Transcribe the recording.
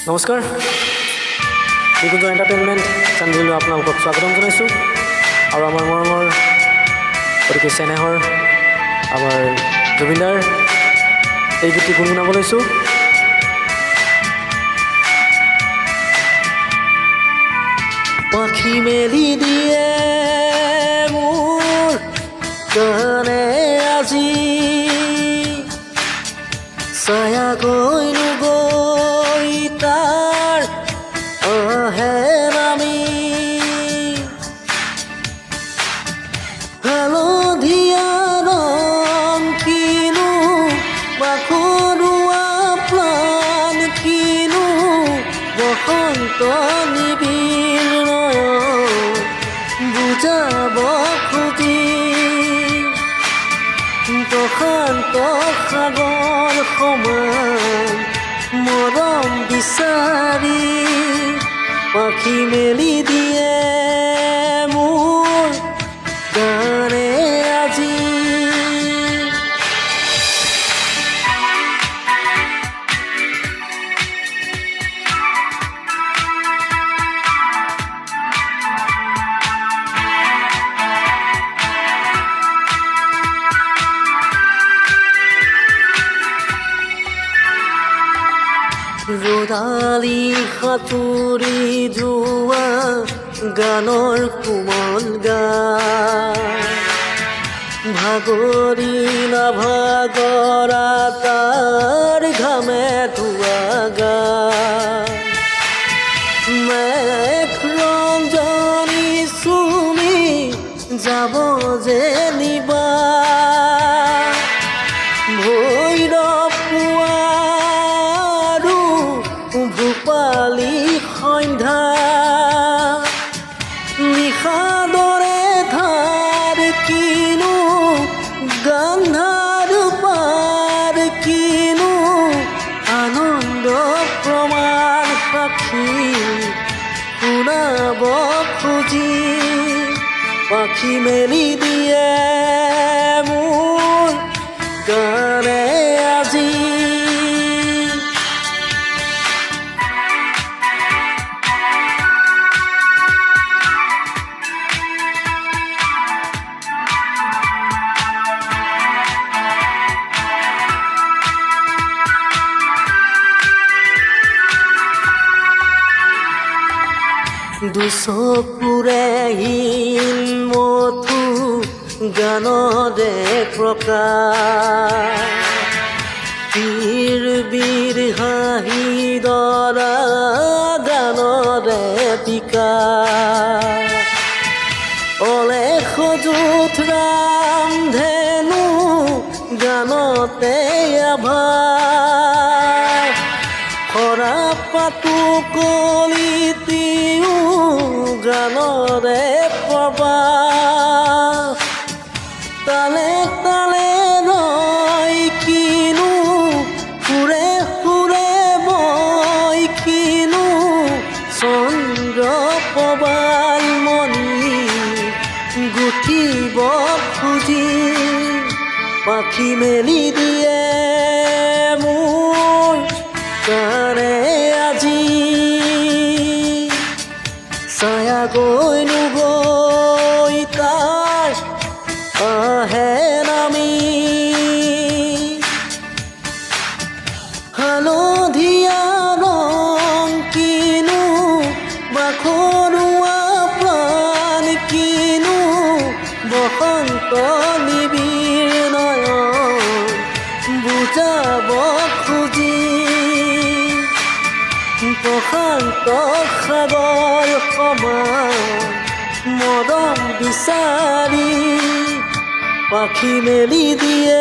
নমস্কাৰ, নিকুঞ্জ এণ্টাৰটেইনমেণ্ট চেনেললৈ আপোনালোকক স্বাগতম জনাইছোঁ। আৰু আমাৰ মৰমৰ গতিকে চেনেহৰ আমাৰ জুবিনদাৰ এই গীতটি গুণগুণাব লৈছোঁ। পাখি মেলি দিয়ে মোৰ গানে আজি, ছায়া গৈনো গৈ তাৰ আহে নামি, হালধীয়া ৰং কিনো বাখৰুৱা প্ৰাণ কিনো, বসন্ত নিবিড় নয়ন বুজাব খুজি, প্ৰশান্ত সাগৰ সমান মৰম বিচাৰি, পাখি মেলি দিয়ে মোৰ গানে আজি। ৰ'দালি সাঁতুৰি যোৱা গানৰ কোমল গান, ভাগৰি নাভাগৰা তাৰ ঘামে ধোৱা গান, মেঘ ৰঞ্জনী চুমি যাব যেনিবা, ভৈৰৱ ভূপালী সন্ধ্যা, নিশাদৰে ধাৰ কিনো গান্ধাৰ পাৰ কিনো, আনন্দ প্ৰমাণ সাক্ষী শুনাব খুজি, পাখি মেলি দিয়ে মোৰ গানে আজি। দুচকুৰে মথু গানৰে প্ৰকাশ, পীৰ বীৰ হাঁহি দৰা গানৰে বিকাশ, অলেখ যুথ ৰামধেনু গানতে আভাস, সৰা পাতো কলিতিও গানৰে প্ৰবাহ, তালে তালে ৰৈ কিনো সুৰে সুৰে বৈ কিনো, চন্দ্ৰ প্ৰবাল মণি গুঠিব খুজি, পাখি মেলি দিয়ে মোৰ গানে আজি, ছায়া গৈনো গৈ তাৰ আহে নামি, হালধীয়া ৰং কিনো বাখৰুৱা প্ৰাণ কিনো, বসন্ত নিবিড় নয়ন বুজাব খুজি, প্ৰশান্ত সাগৰ সমান মৰম বিচাৰি, পাখি মেলি দিয়ে